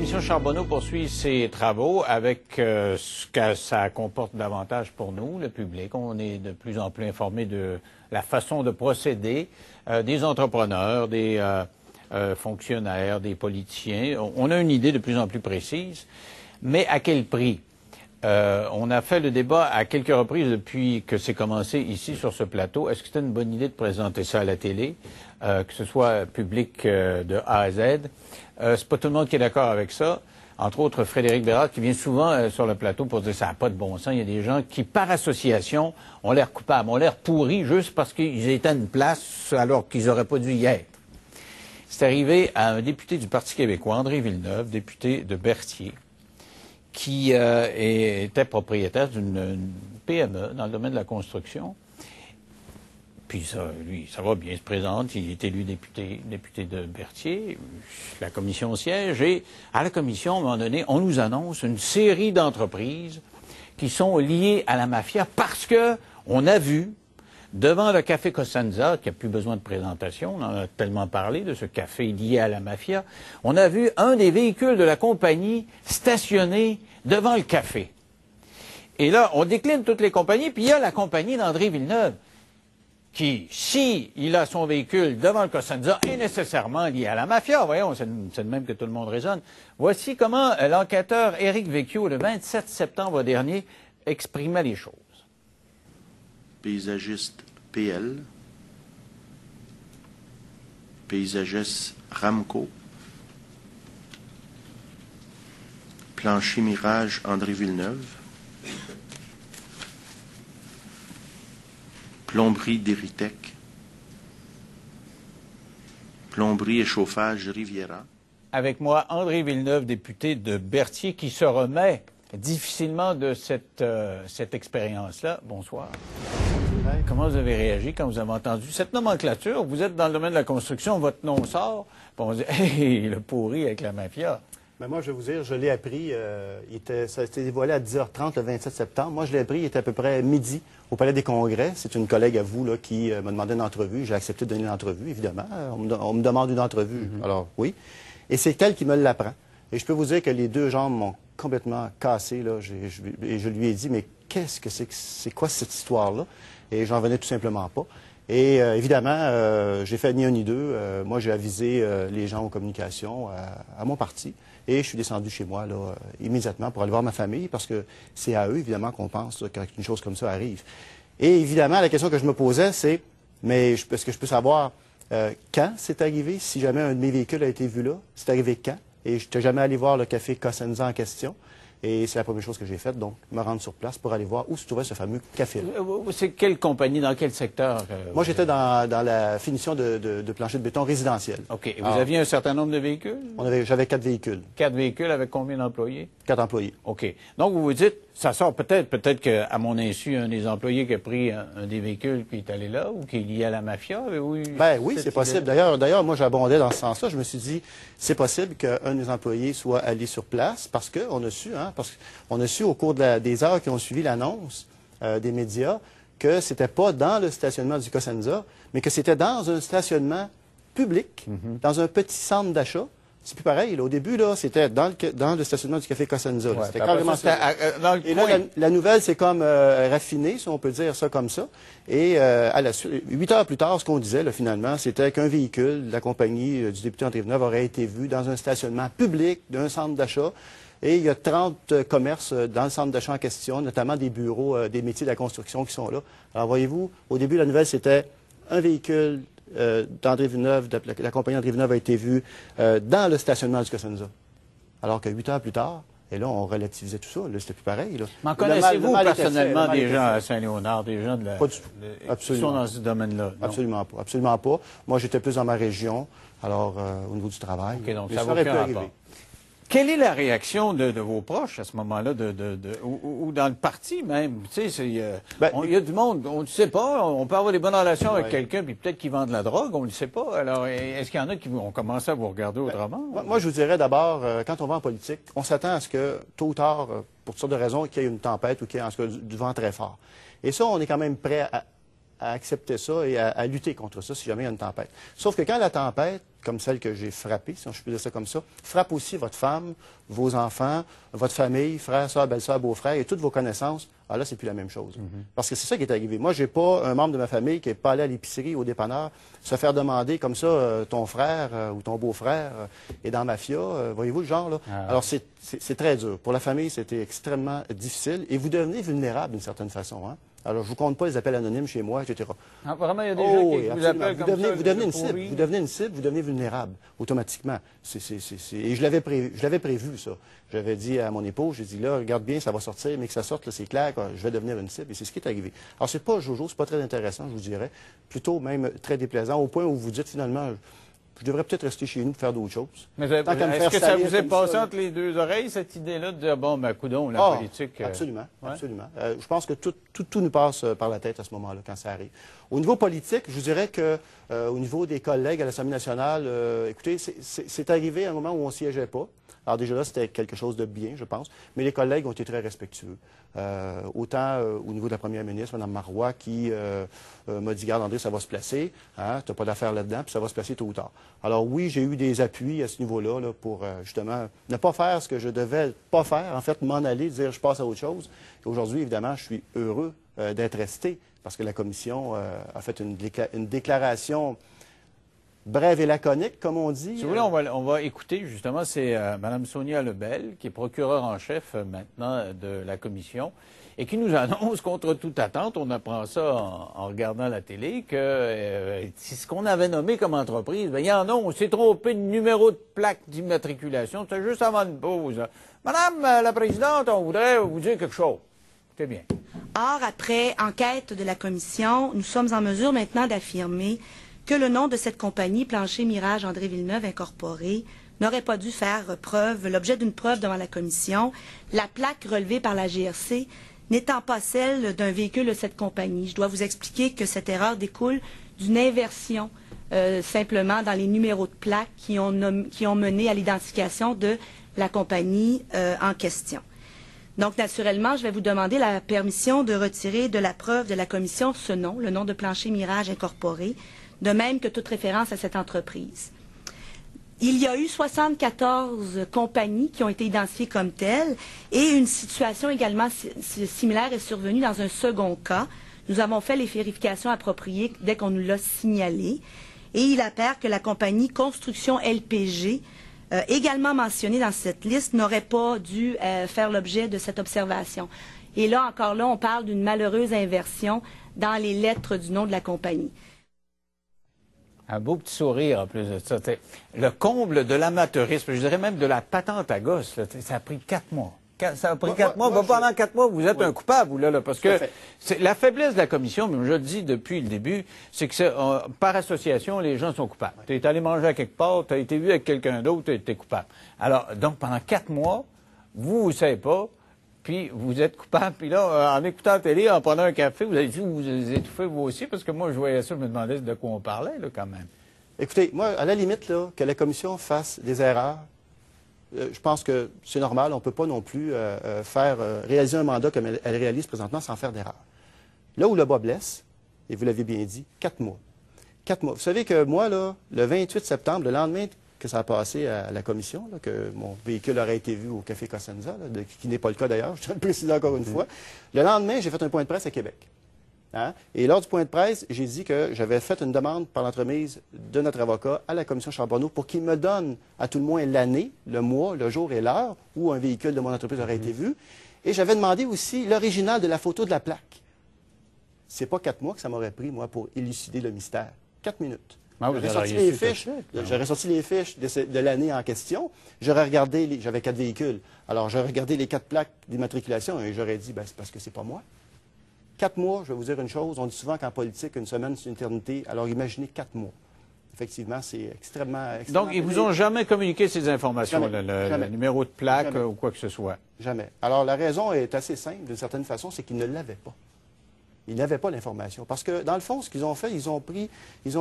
commission Charbonneau poursuit ses travaux avec ce que ça comporte davantage pour nous, le public. On est de plus en plus informé de la façon de procéder des entrepreneurs, des fonctionnaires, des politiciens. On a une idée de plus en plus précise, mais à quel prix? On a fait le débat à quelques reprises depuis que c'est commencé ici sur ce plateau. Est-ce que c'était une bonne idée de présenter ça à la télé, que ce soit public de A à Z? C'est pas tout le monde qui est d'accord avec ça. Entre autres, Frédéric Bérard, qui vient souvent sur le plateau pour dire ça n'a pas de bon sens. Il y a des gens qui, par association, ont l'air coupables, ont l'air pourris juste parce qu'ils étaient à une place alors qu'ils n'auraient pas dû y être. C'est arrivé à un député du Parti québécois, André Villeneuve, député de Berthier, qui était propriétaire d'une PME dans le domaine de la construction. Puis ça, lui, ça va bien, il se présente, il est élu député de Berthier, la commission siège, et à la commission, à un moment donné, on nous annonce une série d'entreprises qui sont liées à la mafia parce que on a vu, devant le café Cosenza, qui n'a plus besoin de présentation, on en a tellement parlé de ce café lié à la mafia, on a vu un des véhicules de la compagnie stationné devant le café. Et là, on décline toutes les compagnies, puis il y a la compagnie d'André Villeneuve, qui, si il a son véhicule devant le Cosenza, est nécessairement lié à la mafia. Voyons, c'est de même que tout le monde raisonne. Voici comment l'enquêteur Éric Vecchio, le 27 septembre dernier, exprimait les choses. Paysagiste PL, paysagiste Ramco, plancher Mirage André Villeneuve, plomberie d'Eritech, plomberie et chauffage Riviera. Avec moi, André Villeneuve, député de Berthier, qui se remet difficilement de cette expérience-là. Bonsoir. Comment vous avez réagi quand vous avez entendu cette nomenclature? Vous êtes dans le domaine de la construction, votre nom sort, puis on dit « Hey, le pourri avec la mafia ». Ben moi, je vais vous dire, je l'ai appris, ça a été dévoilé à 10h30 le 27 septembre. Moi, je l'ai appris, il était à peu près midi au Palais des Congrès. C'est une collègue à vous là, qui m'a demandé une entrevue. J'ai accepté de donner une entrevue, évidemment. On me demande une entrevue, alors oui. Et c'est elle qui me l'apprend. Et je peux vous dire que les deux jambes m'ont complètement cassé. Là. Et je lui ai dit, mais qu'est-ce que c'est quoi cette histoire-là? Et j'en venais tout simplement pas. Et évidemment, j'ai fait ni un ni deux. Moi, j'ai avisé les gens aux communications à mon parti. Et je suis descendu chez moi là, immédiatement pour aller voir ma famille, parce que c'est à eux, évidemment, qu'on pense là, quand une chose comme ça arrive. Et évidemment, la question que je me posais, c'est, mais est-ce que je peux savoir quand c'est arrivé, si jamais un de mes véhicules a été vu là? C'est arrivé quand? Et je n'étais jamais allé voir le café Cosenza en question. Et c'est la première chose que j'ai faite, donc me rendre sur place pour aller voir où se trouvait ce fameux café-là. C'est quelle compagnie, dans quel secteur? Moi, j'étais dans la finition de plancher de béton résidentiel. OK. Et vous aviez un certain nombre de véhicules? J'avais 4 véhicules. 4 véhicules avec combien d'employés? 4 employés. OK. Donc, vous vous dites, ça sort peut-être qu'à mon insu, un des employés qui a pris un des véhicules qui est allé là ou qui est lié à la mafia? Ben oui, c'est possible. D'ailleurs, moi, j'abondais dans ce sens-là. Je me suis dit, c'est possible qu'un des employés soit allé sur place parce qu'on a su, au cours des heures qui ont suivi l'annonce des médias que c'était pas dans le stationnement du Cosenza, mais que c'était dans un stationnement public, dans un petit centre d'achat. C'est plus pareil. Là. Au début, là, c'était dans le stationnement du café Cosenza. Ouais, c'était carrément ça. Dans le Et coin. là, la nouvelle, c'est comme raffinée, si on peut dire ça comme ça. Et à la suite, 8 heures plus tard, ce qu'on disait, là, finalement, c'était qu'un véhicule de la compagnie du député André Villeneuve aurait été vu dans un stationnement public d'un centre d'achat. Et il y a 30 commerces dans le centre d'achat en question, notamment des bureaux, des métiers de la construction qui sont là. Alors, voyez-vous, au début, la nouvelle, c'était un véhicule d'André Villeneuve, de la compagnie André Villeneuve a été vue dans le stationnement du Cosenza. Alors que 8 heures plus tard, et là, on relativisait tout ça. Là, c'était plus pareil. Là. Mais connaissez-vous personnellement des gens à fait. Saint-Léonard, des gens de la... Pas du tout. qui sont dans ce domaine-là? Absolument pas. Absolument pas. Moi, j'étais plus dans ma région, alors au niveau du travail. OK, donc mais ça aurait vaut pu aucun arriver. rapport. Quelle est la réaction de vos proches à ce moment-là, ou dans le parti même? Tu sais, il y a du monde, on ne sait pas, on peut avoir des bonnes relations avec quelqu'un, puis peut-être qu'ils vendent de la drogue, on ne le sait pas. Alors, est-ce qu'il y en a qui ont commencé à vous regarder autrement? Moi, je vous dirais d'abord, quand on va en politique, on s'attend à ce que, tôt ou tard, pour toutes sortes de raisons, qu'il y ait une tempête ou qu'il y ait en tout cas, du vent très fort. Et ça, on est quand même prêt à accepter ça et à lutter contre ça si jamais il y a une tempête. Sauf que quand la tempête, comme celle que j'ai frappée, si je peux dire ça comme ça, frappe aussi votre femme, vos enfants, votre famille, frères, sœurs, belles-sœurs, beaux-frères et toutes vos connaissances, là, c'est plus la même chose. Parce que c'est ça qui est arrivé. Moi, j'ai pas un membre de ma famille qui n'est pas allé à l'épicerie ou au dépanneur se faire demander comme ça, ton frère ou ton beau-frère est dans la mafia. Voyez-vous le genre, là? Alors, c'est très dur. Pour la famille, c'était extrêmement difficile et vous devenez vulnérable d'une certaine façon, hein? Alors, je ne vous compte pas les appels anonymes chez moi, etc. Apparemment, il y a des gens qui vous appellent comme ça. Vous devenez une cible. Vous devenez une cible, vous devenez vulnérable, automatiquement. Et je l'avais prévu, ça. J'avais dit à mon épouse, j'ai dit, là, regarde bien, ça va sortir, mais que ça sorte, là, c'est clair, quoi, je vais devenir une cible. Et c'est ce qui est arrivé. Alors, c'est pas Jojo, c'est pas très intéressant, je vous dirais. Plutôt même très déplaisant, au point où vous dites, finalement, je devrais peut-être rester chez nous pour faire d'autres choses. Mais est-ce que ça vous est passé entre les deux oreilles, cette idée-là, de dire, bon, ben, coudonc, la politique... Absolument, ouais? absolument. Je pense que tout nous passe par la tête à ce moment-là, quand ça arrive. Au niveau politique, je vous dirais que au niveau des collègues à l'Assemblée nationale, écoutez, c'est arrivé à un moment où on ne siégeait pas. Alors déjà là, c'était quelque chose de bien, je pense. Mais les collègues ont été très respectueux. Autant au niveau de la première ministre, Mme Marois, qui m'a dit, regarde André, ça va se placer, hein, tu n'as pas d'affaires là-dedans, puis ça va se placer tôt ou tard. Alors oui, j'ai eu des appuis à ce niveau-là là, pour justement ne pas faire ce que je devais pas faire, en fait, m'en aller, dire je passe à autre chose. Et aujourd'hui, évidemment, je suis heureux d'être resté, parce que la Commission a fait une déclaration brève et laconique, comme on dit. Si vous voulez, on va écouter, justement, c'est Mme Sonia Lebel, qui est procureure en chef maintenant de la Commission, et qui nous annonce, contre toute attente, on apprend ça en regardant la télé, que c'est ce qu'on avait nommé comme entreprise. Bien, il y en a, on s'est trompé de numéro de plaque d'immatriculation. C'était juste avant une pause. Madame la Présidente, on voudrait vous dire quelque chose. C'est bien. Or, après enquête de la Commission, nous sommes en mesure maintenant d'affirmer que le nom de cette compagnie, Plancher Mirage André Villeneuve Incorporée, n'aurait pas dû faire l'objet d'une preuve devant la Commission, la plaque relevée par la GRC n'étant pas celle d'un véhicule de cette compagnie. Je dois vous expliquer que cette erreur découle d'une inversion simplement dans les numéros de plaques qui ont mené à l'identification de la compagnie en question. Donc, naturellement, je vais vous demander la permission de retirer de la preuve de la Commission ce nom, le nom de Plancher Mirage Incorporé, de même que toute référence à cette entreprise. Il y a eu 74 compagnies qui ont été identifiées comme telles et une situation également similaire est survenue dans un second cas. Nous avons fait les vérifications appropriées dès qu'on nous l'a signalé et il apparaît que la compagnie Construction LPG, également mentionnée dans cette liste, n'aurait pas dû faire l'objet de cette observation. Et là, encore là, on parle d'une malheureuse inversion dans les lettres du nom de la compagnie. Un beau petit sourire, en plus de ça. Le comble de l'amateurisme, je dirais même de la patente à gosse, là, ça a pris 4 mois. Ça a pris 4 mois. Pendant 4 mois, vous êtes un coupable, vous, là, parce que la faiblesse de la Commission, mais je le dis depuis le début, c'est que par association, les gens sont coupables. Tu es allé manger à quelque part, tu as été vu avec quelqu'un d'autre, tu es coupable. Alors, donc, pendant 4 mois, vous ne savez pas, puis vous êtes coupable. Puis là, en écoutant la télé, en prenant un café, vous avez dit vous vous étouffez vous aussi, parce que moi, je voyais ça, je me demandais de quoi on parlait, là, quand même. Écoutez, moi, à la limite, là, que la Commission fasse des erreurs, je pense que c'est normal. On ne peut pas non plus réaliser un mandat comme elle réalise présentement sans faire d'erreur. Là où le bas blesse, et vous l'avez bien dit, 4 mois. 4 mois. Vous savez que moi, là, le 28 septembre, le lendemain que ça a passé à la Commission, là, que mon véhicule aurait été vu au Café Cosenza, là, qui n'est pas le cas d'ailleurs, je tiens à le préciser encore une fois. Le lendemain, j'ai fait un point de presse à Québec. Hein? Et lors du point de presse, j'ai dit que j'avais fait une demande par l'entremise de notre avocat à la Commission Charbonneau pour qu'il me donne à tout le moins l'année, le mois, le jour et l'heure où un véhicule de mon entreprise aurait été vu. Et j'avais demandé aussi l'original de la photo de la plaque. C'est pas 4 mois que ça m'aurait pris, moi, pour élucider le mystère. 4 minutes. Ah, j'aurais sorti les fiches de l'année en question. J'aurais regardé, j'avais 4 véhicules. Alors, j'aurais regardé les 4 plaques d'immatriculation et j'aurais dit, ben, c'est parce que c'est pas moi. 4 mois, je vais vous dire une chose, on dit souvent qu'en politique, une semaine, c'est une éternité. Alors, imaginez 4 mois. Effectivement, c'est extrêmement... Donc, ils vous ont jamais communiqué ces informations, jamais. Le numéro de plaque ou quoi que ce soit? Jamais. Alors, la raison est assez simple, d'une certaine façon, c'est qu'ils ne l'avaient pas. Ils n'avaient pas l'information. Parce que, dans le fond, ce qu'ils ont fait, ils ont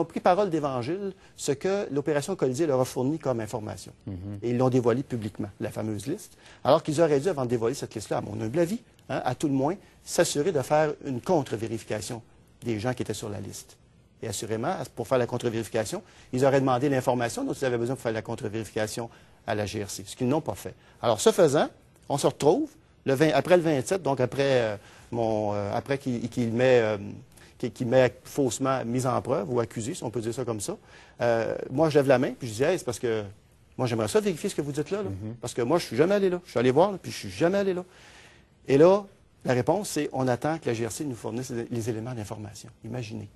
pris parole d'évangile, ce que l'opération Colisée leur a fourni comme information. Et ils l'ont dévoilé publiquement, la fameuse liste. Alors qu'ils auraient dû, avant de dévoiler cette liste-là, à mon humble avis, hein, à tout le moins, s'assurer de faire une contre-vérification des gens qui étaient sur la liste. Et assurément, pour faire la contre-vérification, ils auraient demandé l'information dont ils avaient besoin pour faire la contre-vérification à la GRC, ce qu'ils n'ont pas fait. Alors, ce faisant, on se retrouve après le 27, donc après, après qu'il m'ait faussement mis en preuve ou accusé, si on peut dire ça comme ça. Moi, je lève la main, puis je dis, hey, c'est parce que moi, j'aimerais ça vérifier ce que vous dites là. Parce que moi, je suis jamais allé là. Je suis allé voir, là, puis je suis jamais allé là. Et là, la réponse, c'est on attend que la GRC nous fournisse les éléments d'information. Imaginez.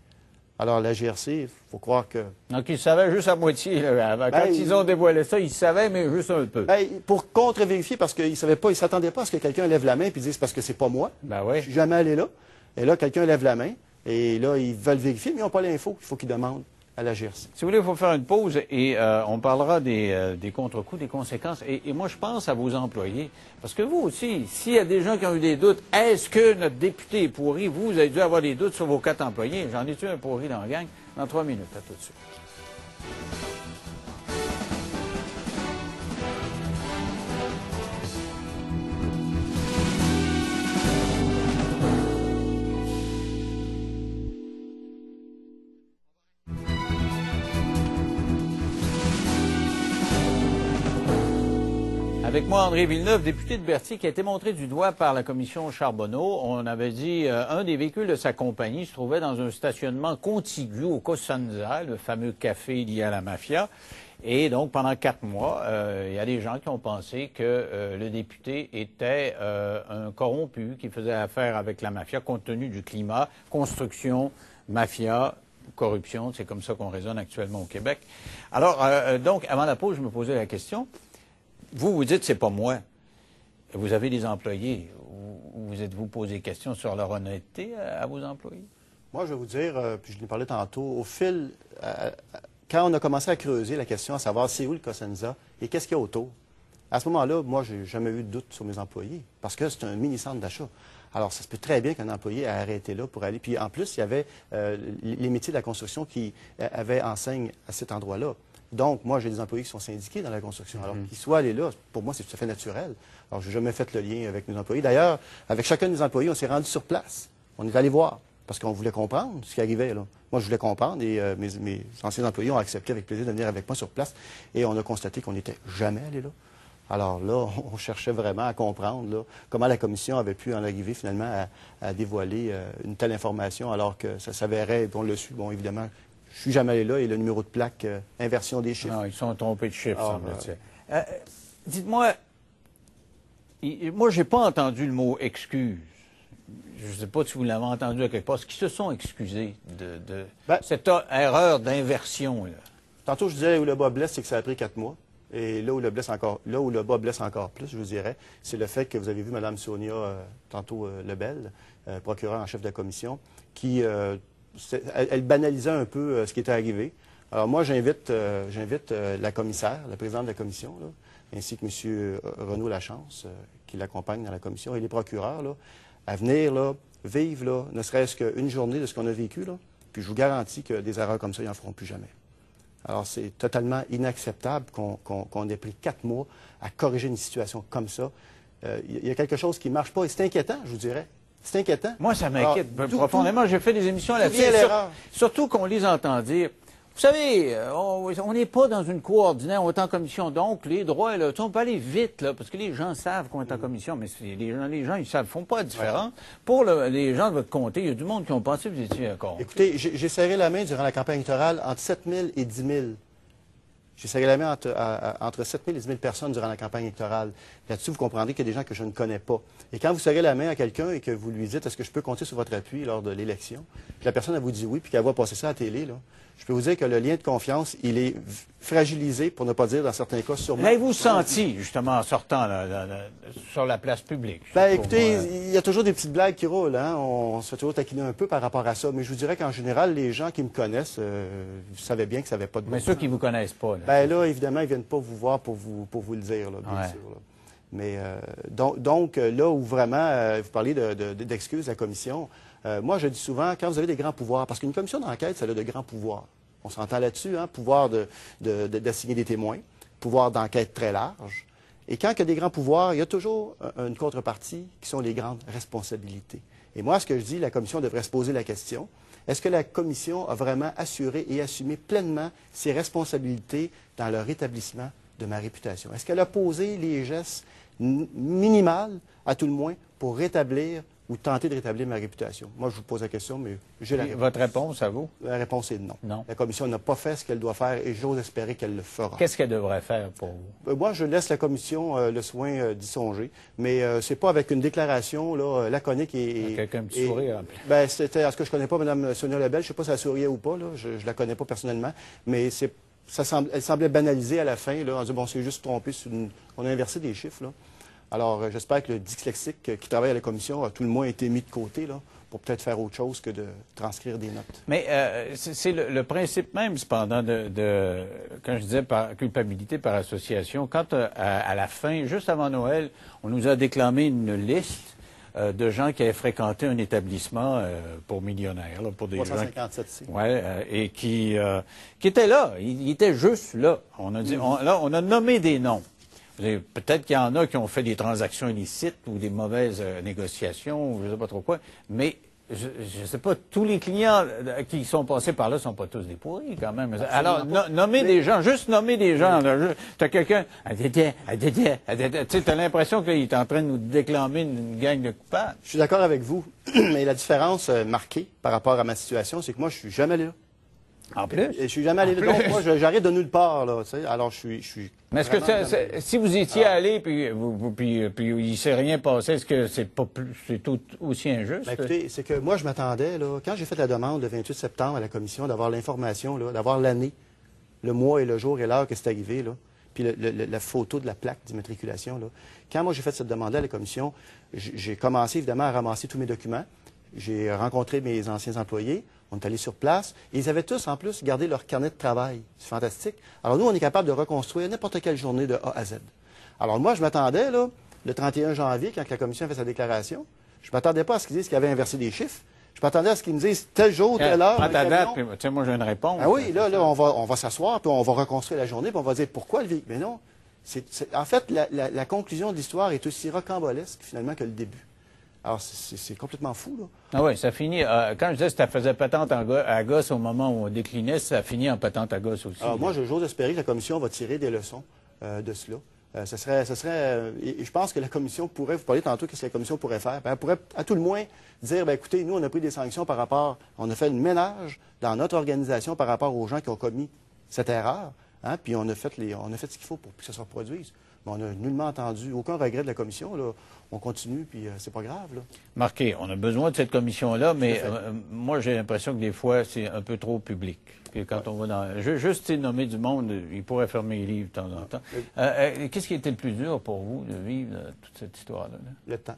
Alors, la GRC, il faut croire que... Donc, ils savaient juste à moitié. Là. Quand ils ont dévoilé ça, ils savaient, mais juste un peu. Pour contre-vérifier, parce qu'ils ne s'attendaient pas à ce que quelqu'un lève la main et dise parce que c'est pas moi. Ben oui. Je suis jamais allé là. Et là, quelqu'un lève la main. Et là, ils veulent vérifier, mais ils n'ont pas l'info. Il faut qu'ils demandent à la GRC. Si vous voulez, il faut faire une pause et on parlera des contre-coups, des conséquences. Et moi, je pense à vos employés. Parce que vous aussi, s'il y a des gens qui ont eu des doutes, est-ce que notre député est pourri? Vous avez dû avoir des doutes sur vos 4 employés. J'en ai-tu un pourri dans la gang? Dans 3 minutes, à tout de suite. Avec moi, André Villeneuve, député de Berthier, qui a été montré du doigt par la commission Charbonneau. On avait dit un des véhicules de sa compagnie se trouvait dans un stationnement contigu au Cosenza, le fameux café lié à la mafia. Et donc, pendant 4 mois, il y a des gens qui ont pensé que le député était un corrompu qui faisait affaire avec la mafia, compte tenu du climat, construction, mafia, corruption. C'est comme ça qu'on raisonne actuellement au Québec. Alors, donc, avant la pause, je me posais la question. Vous dites, c'est pas moi. Vous avez des employés. Vous êtes-vous posé question sur leur honnêteté à vos employés? Moi, je vais vous dire, puis je l'ai parlé tantôt, au fil, quand on a commencé à creuser la question, à savoir c'est où le Cosenza et qu'est-ce qu'il y a autour, à ce moment-là, moi, j'ai jamais eu de doute sur mes employés parce que c'est un mini-centre d'achat. Alors, ça se peut très bien qu'un employé ait arrêté là pour aller. Puis, en plus, il y avait les métiers de la construction qui avaient enseigne à cet endroit-là. Donc, moi, j'ai des employés qui sont syndiqués dans la construction. Alors, qu'ils soient allés là, pour moi, c'est tout à fait naturel. Alors, je n'ai jamais fait le lien avec mes employés. D'ailleurs, avec chacun de mes employés, on s'est rendu sur place. On est allé voir, parce qu'on voulait comprendre ce qui arrivait là. Moi, je voulais comprendre et mes anciens employés ont accepté avec plaisir de venir avec moi sur place. Et on a constaté qu'on n'était jamais allé là. Alors là, on cherchait vraiment à comprendre là, comment la commission avait pu en arriver finalement à dévoiler une telle information alors que ça s'avérait, on le suit, bon, évidemment, je suis jamais allé là et le numéro de plaque, inversion des chiffres. Non, ils sont trompés de chiffres, semble-t-il. Dites-moi, moi, j'ai pas entendu le mot « excuse ». Je ne sais pas si vous l'avez entendu à quelque part. Est-ce qu'ils se sont excusés de cette erreur d'inversion, là? Tantôt, je disais où le bas blesse, c'est que ça a pris 4 mois. Et là où le bas blesse encore plus, je vous dirais, c'est le fait que vous avez vu Mme Sonia, tantôt Lebel, procureure en chef de la commission, qui elle banalisait un peu ce qui était arrivé. Alors moi, j'invite la commissaire, la présidente de la commission, là, ainsi que M. Renaud Lachance, qui l'accompagne dans la commission, et les procureurs, là, à venir là, vivre, là, ne serait-ce qu'une journée de ce qu'on a vécu, là, puis je vous garantis que des erreurs comme ça, ils n'en feront plus jamais. Alors, c'est totalement inacceptable qu'on ait pris 4 mois à corriger une situation comme ça. Il y a quelque chose qui ne marche pas, et c'est inquiétant, je vous dirais. C'est inquiétant. Moi, ça m'inquiète profondément. J'ai fait des émissions là-dessus. Surtout qu'on les entend dire. Vous savez, on n'est pas dans une cour ordinaire, on est en commission. Donc, les droits, là, on peut aller vite, là, parce que les gens savent qu'on est en commission, mais les gens, ils ne font pas la différence. Ouais. Pour les gens de votre comté, il y a du monde qui ont pensé que vous étiez d'accord. Écoutez, j'ai serré la main durant la campagne électorale entre 7 000 et 10 000. J'ai serré la main entre 7 000 et 10 000 personnes durant la campagne électorale. Là-dessus, vous comprendrez qu'il y a des gens que je ne connais pas. Et quand vous serrez la main à quelqu'un et que vous lui dites « Est-ce que je peux compter sur votre appui lors de l'élection? » Puis la personne, elle vous dit oui, puis qu'elle voit passer ça à la télé, là, je peux vous dire que le lien de confiance, il est fragilisé, pour ne pas dire, dans certains cas, sûrement. L'avez-vous senti, justement, en sortant sur la place publique? Bien, écoutez, il y a toujours des petites blagues qui roulent. Hein? On se fait toujours taquiner un peu par rapport à ça. Mais je vous dirais qu'en général, les gens qui me connaissent savaient bien que ça n'avait pas de bon Mais ceux qui ne vous connaissent pas, là. Bien là, évidemment, ils ne viennent pas vous voir pour vous le dire, là, bien sûr. Là. Mais donc, là où vraiment, vous parlez d'excuses à la commission, moi, je dis souvent, quand vous avez des grands pouvoirs, parce qu'une commission d'enquête, ça a de grands pouvoirs. On s'entend là-dessus, hein, pouvoir d'assigner des témoins, pouvoir d'enquête très large. Et quand il y a des grands pouvoirs, il y a toujours une contrepartie qui sont les grandes responsabilités. Et moi, ce que je dis, la commission devrait se poser la question, Est-ce que la commission a vraiment assuré et assumé pleinement ses responsabilités dans le rétablissement de ma réputation? Est-ce qu'elle a posé les gestes minimaux, à tout le moins, pour rétablir ou tenter de rétablir ma réputation? Moi, je vous pose la question, mais j'ai la réponse. Votre réponse à vous? La réponse est non. Non. La commission n'a pas fait ce qu'elle doit faire et j'ose espérer qu'elle le fera. Qu'est-ce qu'elle devrait faire pour vous? Moi, je laisse la commission le soin d'y songer, mais c'est pas avec une déclaration là, laconique et... Quelqu'un un petit sourire. Ben, c'était, est-ce que je connais pas Mme Sonia Lebel? Je sais pas si elle souriait ou pas, là. Je la connais pas personnellement, mais elle semblait banaliser à la fin, là, en disant, bon, c'est juste trompé, on a inversé des chiffres, là. Alors, j'espère que le dyslexique qui travaille à la commission a tout le moins été mis de côté, là, pour peut-être faire autre chose que de transcrire des notes. Mais c'est le principe même, cependant, quand je disais par culpabilité par association, quand à la fin, juste avant Noël, on nous a déclamé une liste de gens qui avaient fréquenté un établissement pour millionnaires, là, pour des 357 gens... Ouais, et qui étaient là. Ils étaient juste là. On a dit, on a nommé des noms. Peut-être qu'il y en a qui ont fait des transactions illicites ou des mauvaises négociations, ou je ne sais pas trop quoi, mais je ne sais pas, tous les clients qui sont passés par là ne sont pas tous des pourris, quand même. Alors, nommer des gens, juste nommer des gens. Tu as quelqu'un, tu as l'impression qu'il est en train de nous déclamer une gang de coupables. Je suis d'accord avec vous, mais la différence marquée par rapport à ma situation, c'est que moi, je suis jamais là. En plus? Je suis jamais allé là. Donc, moi, j'arrive de nulle part, là. Tu sais. Alors, je suis mais est-ce que si vous étiez allé, puis il ne s'est rien passé, est-ce que c'est tout aussi injuste? Ben, écoutez, c'est que moi, je m'attendais, là, quand j'ai fait la demande le 28 septembre à la commission, d'avoir l'information, là, d'avoir l'année, le mois et le jour et l'heure que c'est arrivé, là, puis la photo de la plaque d'immatriculation, là. Quand moi, j'ai fait cette demande à la commission, j'ai commencé, évidemment, à ramasser tous mes documents. J'ai rencontré mes anciens employés. On est allé sur place. Et ils avaient tous, en plus, gardé leur carnet de travail. C'est fantastique. Alors, nous, on est capable de reconstruire n'importe quelle journée de A à Z. Alors, moi, je m'attendais, là, le 31 janvier, quand la commission a fait sa déclaration, je ne m'attendais pas à ce qu'ils disent qu'ils avaient inversé des chiffres. Je m'attendais à ce qu'ils me disent tel jour, telle heure. À ta date, tu sais, moi, j'ai une réponse. Ah oui, là, on va s'asseoir, puis on va reconstruire la journée, puis on va dire pourquoi le véhicule. Mais non. En fait, la conclusion de l'histoire est aussi rocambolesque, finalement, que le début. Alors, c'est complètement fou, là. Ah oui, ça finit... quand je disais que ça faisait patente à gosse au moment où on déclinait, ça finit en patente à gosse aussi. Alors, moi, j'ose espérer que la commission va tirer des leçons de cela. Ce serait et je pense que la commission pourrait, vous parlez tantôt, qu'est-ce que la commission pourrait faire? Ben, elle pourrait, à tout le moins, dire, ben, écoutez, nous, on a pris des sanctions par rapport... On a fait le ménage dans notre organisation par rapport aux gens qui ont commis cette erreur, hein, puis on a fait ce qu'il faut pour que ça se reproduise. Mais on n'a nullement entendu aucun regret de la commission, là. On continue, puis c'est pas grave, là. Marqué, on a besoin de cette commission-là, mais moi, j'ai l'impression que des fois, c'est un peu trop public. Puis quand on va dans... Juste nommer du monde, il pourrait fermer les livres de temps en temps. Qu'est-ce qui a été le plus dur pour vous de vivre toute cette histoire-là? Le temps.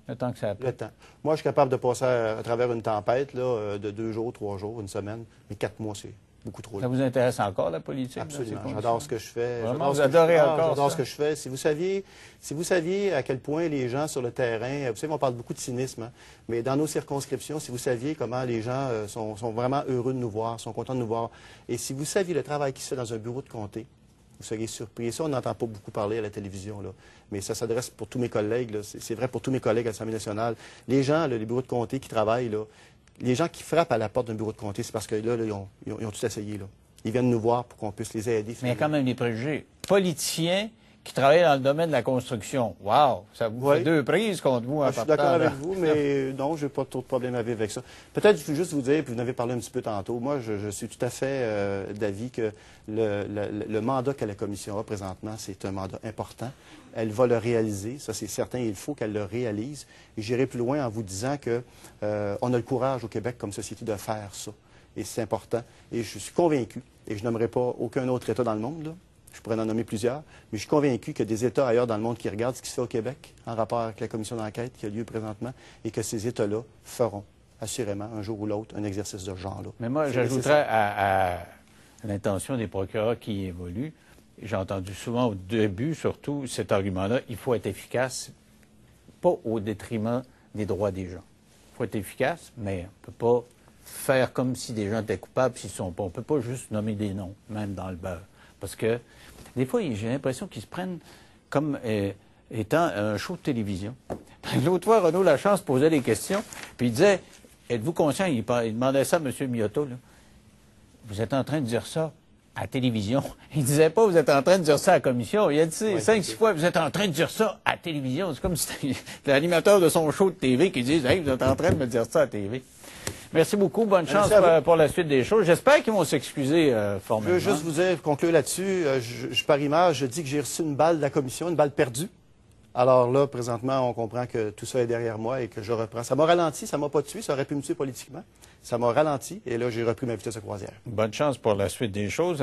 Le temps que ça a pris. Le temps. Moi, je suis capable de passer à travers une tempête, là, de 2 jours, 3 jours, une semaine, mais 4 mois, c'est beaucoup trop long. Ça vous intéresse encore, la politique? Absolument. J'adore ce que je fais. Vraiment, vous adorez encore J'adore ce que je fais. Si vous saviez à quel point les gens sur le terrain, vous savez, on parle beaucoup de cynisme, hein, mais dans nos circonscriptions, si vous saviez comment les gens sont vraiment heureux de nous voir, sont contents de nous voir, et si vous saviez le travail qui se fait dans un bureau de comté, vous seriez surpris. Et ça, on n'entend pas beaucoup parler à la télévision, là. Mais ça s'adresse pour tous mes collègues, là. C'est vrai pour tous mes collègues à l'Assemblée nationale. Les gens, là, les bureaux de comté qui travaillent, là, les gens qui frappent à la porte d'un bureau de comté, c'est parce que là, ils ont tout essayé, là. Ils viennent nous voir pour qu'on puisse les aider. Mais il y a quand même des préjugés. Politiciens qui travaillent dans le domaine de la construction. Wow! Ça vous fait 2 prises contre vous en Je suis d'accord avec vous, mais non, je n'ai pas trop de problème à vivre avec ça. Peut-être je veux juste vous dire, puis vous en avez parlé un petit peu tantôt, moi, je suis tout à fait d'avis que le mandat que la Commission a présentement, c'est un mandat important. Elle va le réaliser, ça c'est certain, il faut qu'elle le réalise. Et j'irai plus loin en vous disant qu'on a le courage au Québec comme société de faire ça. Et c'est important. Et je suis convaincu, et je n'aimerais pas aucun autre État dans le monde, là. Je pourrais en nommer plusieurs, mais je suis convaincu qu'il y a des États ailleurs dans le monde qui regardent ce qui se fait au Québec en rapport avec la commission d'enquête qui a lieu présentement et que ces États-là feront assurément, un jour ou l'autre, un exercice de ce genre-là. Mais moi, j'ajouterais à l'intention des procureurs qui évoluent, j'ai entendu souvent au début, surtout, cet argument-là, il faut être efficace, pas au détriment des droits des gens. Il faut être efficace, mais on ne peut pas faire comme si des gens étaient coupables s'ils ne sont pas. On ne peut pas juste nommer des noms, même dans le beurre. Parce que, des fois, j'ai l'impression qu'ils se prennent comme étant un show de télévision. L'autre fois, Renaud Lachance posait des questions, puis il disait, êtes-vous conscient, il demandait ça à M. Miotto, là. Vous êtes en train de dire ça à la télévision. Il ne disait pas, vous êtes en train de dire ça à la commission. Il a dit 5-6 fois, vous êtes en train de dire ça à la télévision. C'est comme si c'était l'animateur de son show de TV qui dit, hey, vous êtes en train de me dire ça à la TV. Merci beaucoup. Bonne chance pour la suite des choses. J'espère qu'ils vont s'excuser formellement. Je veux juste vous dire, conclure là-dessus. Par image, je dis que j'ai reçu une balle de la commission, une balle perdue. Alors là, présentement, on comprend que tout ça est derrière moi et que je reprends. Ça m'a ralenti, ça m'a pas tué, ça aurait pu me tuer politiquement. Ça m'a ralenti et là, j'ai repris ma vitesse de croisière. Bonne chance pour la suite des choses.